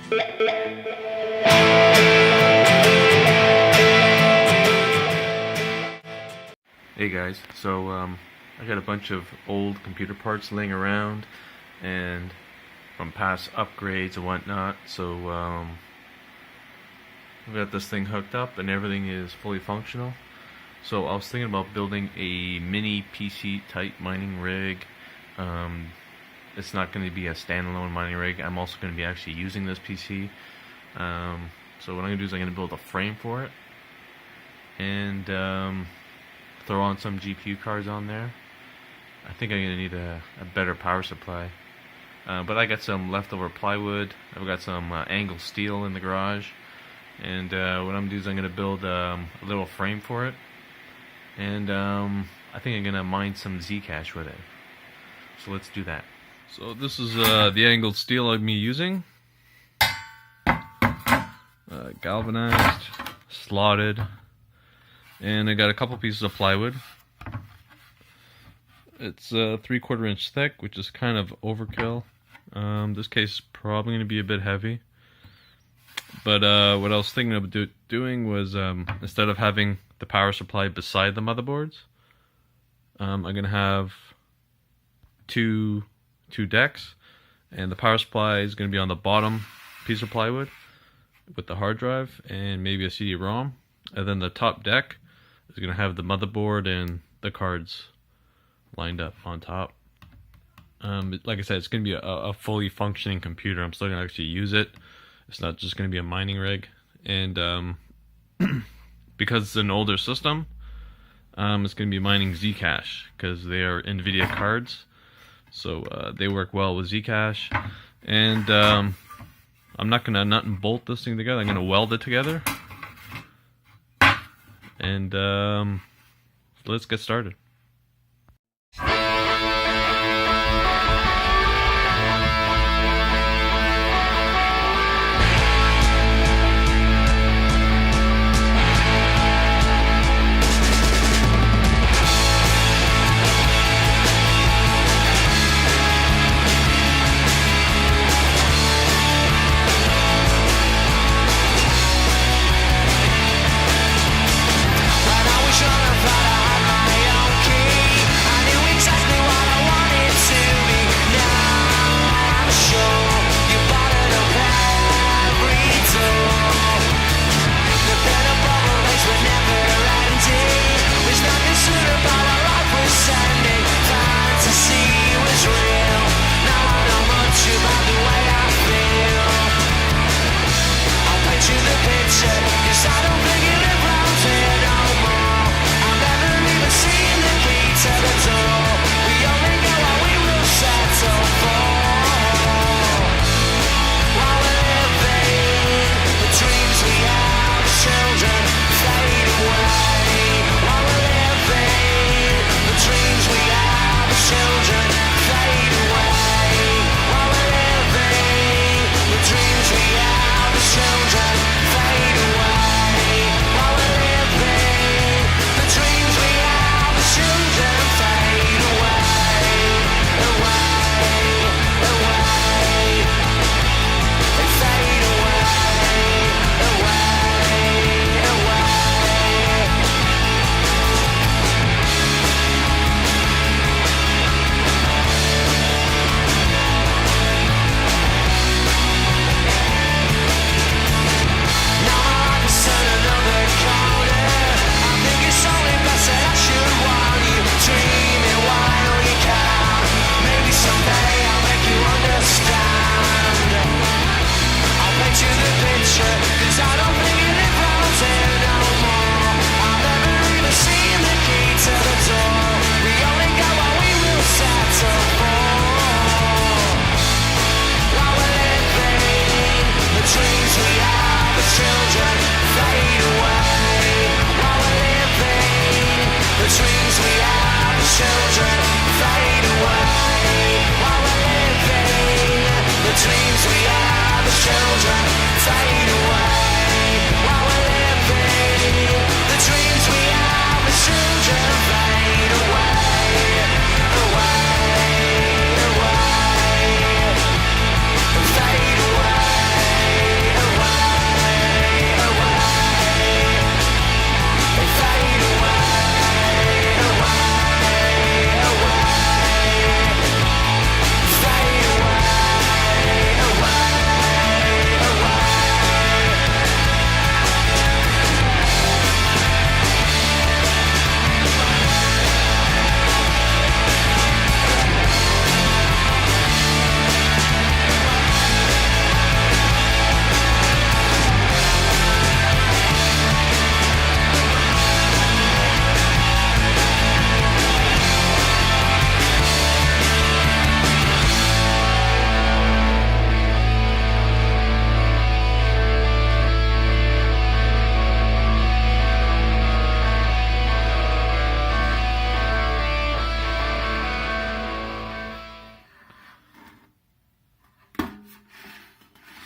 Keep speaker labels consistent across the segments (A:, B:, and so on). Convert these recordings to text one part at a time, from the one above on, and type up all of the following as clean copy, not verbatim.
A: Hey guys, so I got a bunch of old computer parts laying around and from past upgrades and whatnot, so we got this thing hooked up and everything is fully functional. So I was thinking about building a mini PC type mining rig. It's not going to be a standalone mining rig. I'm also going to be actually using this PC. So what I'm going to do is I'm going to build a frame for it and throw on some GPU cards on there. I think I'm going to need a better power supply. But I got some leftover plywood. I've got some angled steel in the garage. And what I'm going to do is I'm going to build a little frame for it. And I think I'm going to mine some Zcash with it. So let's do that. So this is the angled steel I'm using. Galvanized, slotted. And I got a couple pieces of plywood. It's 3/4 inch thick, which is kind of overkill. This case is probably going to be a bit heavy. But what I was thinking of doing was instead of having the power supply beside the motherboards, I'm going to have two decks, and the power supply is going to be on the bottom piece of plywood with the hard drive and maybe a CD-ROM, and then the top deck is going to have the motherboard and the cards lined up on top. Like I said, it's going to be a fully functioning computer. I'm still going to actually use it. It's not just going to be a mining rig. And because it's an older system, it's going to be mining Zcash because they are NVIDIA cards. So they work well with Zcash. And I'm not going to nut and bolt this thing together. I'm going to weld it together. And let's get started.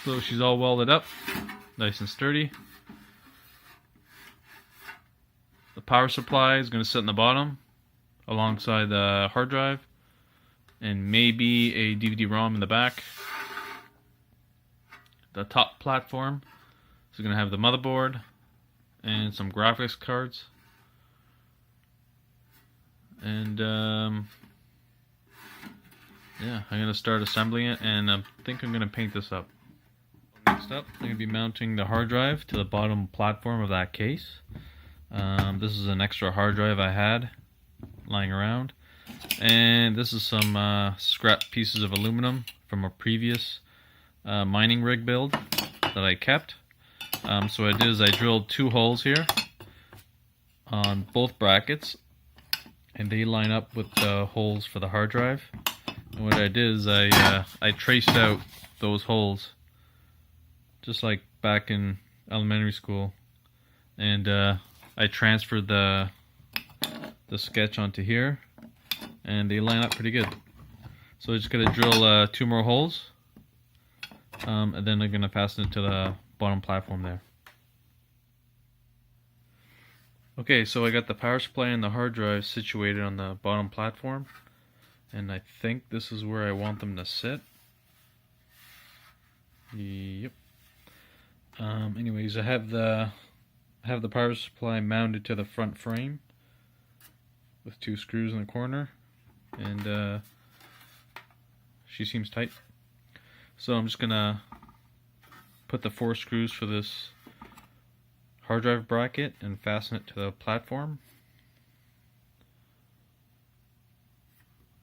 A: So she's all welded up, nice and sturdy. The power supply is going to sit in the bottom alongside the hard drive, and maybe a DVD-ROM in the back. The top platform is going to have the motherboard and some graphics cards. And yeah, I'm going to start assembling it, and I think I'm going to paint this up. Next up, I'm going to be mounting the hard drive to the bottom platform of that case. This is an extra hard drive I had lying around, and this is some scrap pieces of aluminum from a previous mining rig build that I kept. So what I did is I drilled 2 holes here on both brackets, and they line up with the holes for the hard drive. And what I did is I traced out those holes just like back in elementary school, and I transferred the sketch onto here, and they line up pretty good. So I'm just gonna drill 2 more holes, and then I'm gonna fasten it to the bottom platform there. Okay, so I got the power supply and the hard drive situated on the bottom platform, and I think this is where I want them to sit. Yep. Anyways, I have the power supply mounted to the front frame with 2 screws in the corner, and she seems tight. So I'm just gonna put the 4 screws for this hard drive bracket and fasten it to the platform,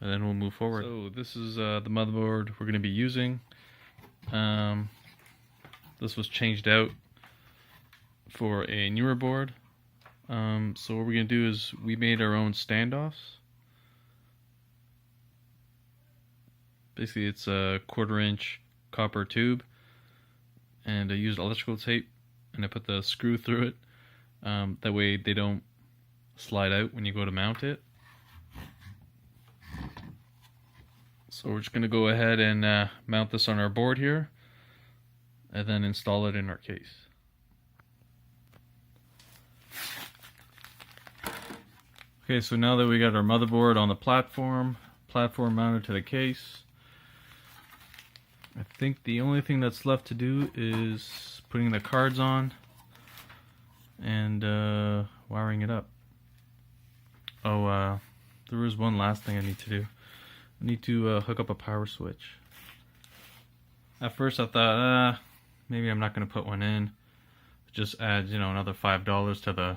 A: and then we'll move forward. So this is the motherboard we're going to be using. This was changed out for a newer board. So what we're going to do is we made our own standoffs. Basically it's a 1/4 inch copper tube, and I used electrical tape, and I put the screw through it. That way they don't slide out when you go to mount it. So we're just going to go ahead and mount this on our board here, and then install it in our case. Okay, so now that we got our motherboard on the platform mounted to the case, I think the only thing that's left to do is putting the cards on and wiring it up. Oh, there was one last thing I need to do. I need to hook up a power switch. At first I thought, maybe I'm not going to put one in. It just adds, another $5 to the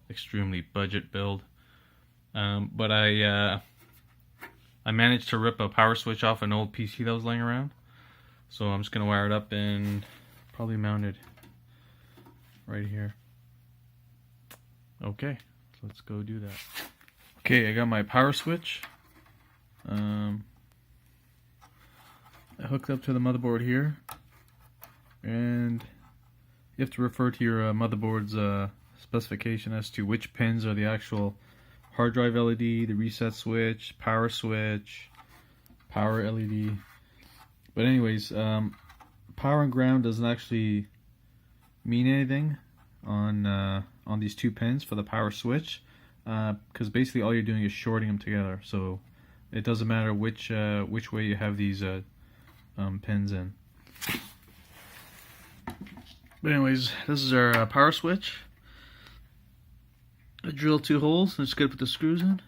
A: extremely budget build. But I managed to rip a power switch off an old PC that was laying around. So I'm just going to wire it up and probably mount it right here. Okay, so let's go do that. Okay, I got my power switch. I hooked up to the motherboard here, and you have to refer to your motherboard's specification as to which pins are the actual hard drive LED, the reset switch, power LED. But anyways, power and ground doesn't actually mean anything on these 2 pins for the power switch, because basically all you're doing is shorting them together. So it doesn't matter which way you have these pins in. But anyways, this is our power switch. I drilled 2 holes. I'm just gonna put the screws in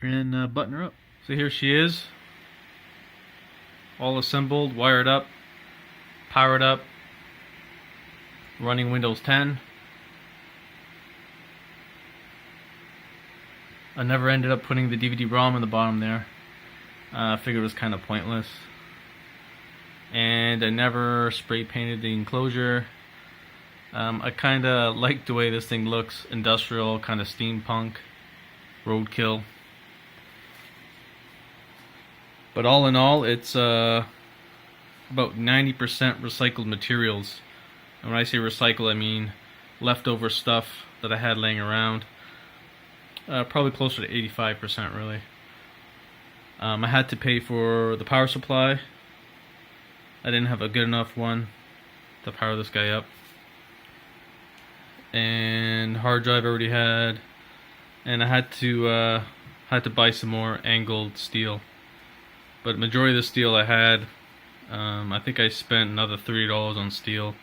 A: and button her up. So here she is, all assembled, wired up, powered up, running Windows 10. I never ended up putting the DVD-ROM in the bottom there. I figured it was kind of pointless. And I never spray painted the enclosure. I kind of like the way this thing looks, industrial, kind of steampunk, roadkill. But all in all, it's about 90% recycled materials. And when I say recycle, I mean leftover stuff that I had laying around. Probably closer to 85% really. I had to pay for the power supply I didn't have a good enough one to power this guy up. And hard drive I already had, and I had to buy some more angled steel. But majority of the steel I had, I think I spent another $30 on steel.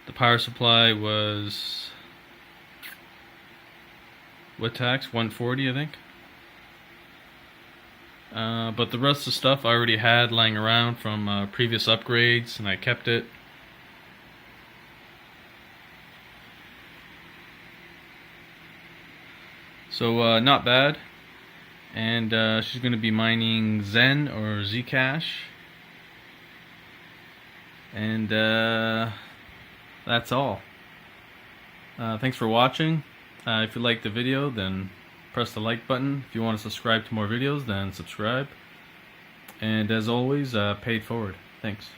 A: The power supply was, what tax? $140, I think. But the rest of the stuff I already had lying around from previous upgrades, and I kept it. So not bad. And she's going to be mining Zen or Zcash. And that's all. Thanks for watching. If you liked the video, then press the like button. If you want to subscribe to more videos, then subscribe. And as always, paid forward. Thanks.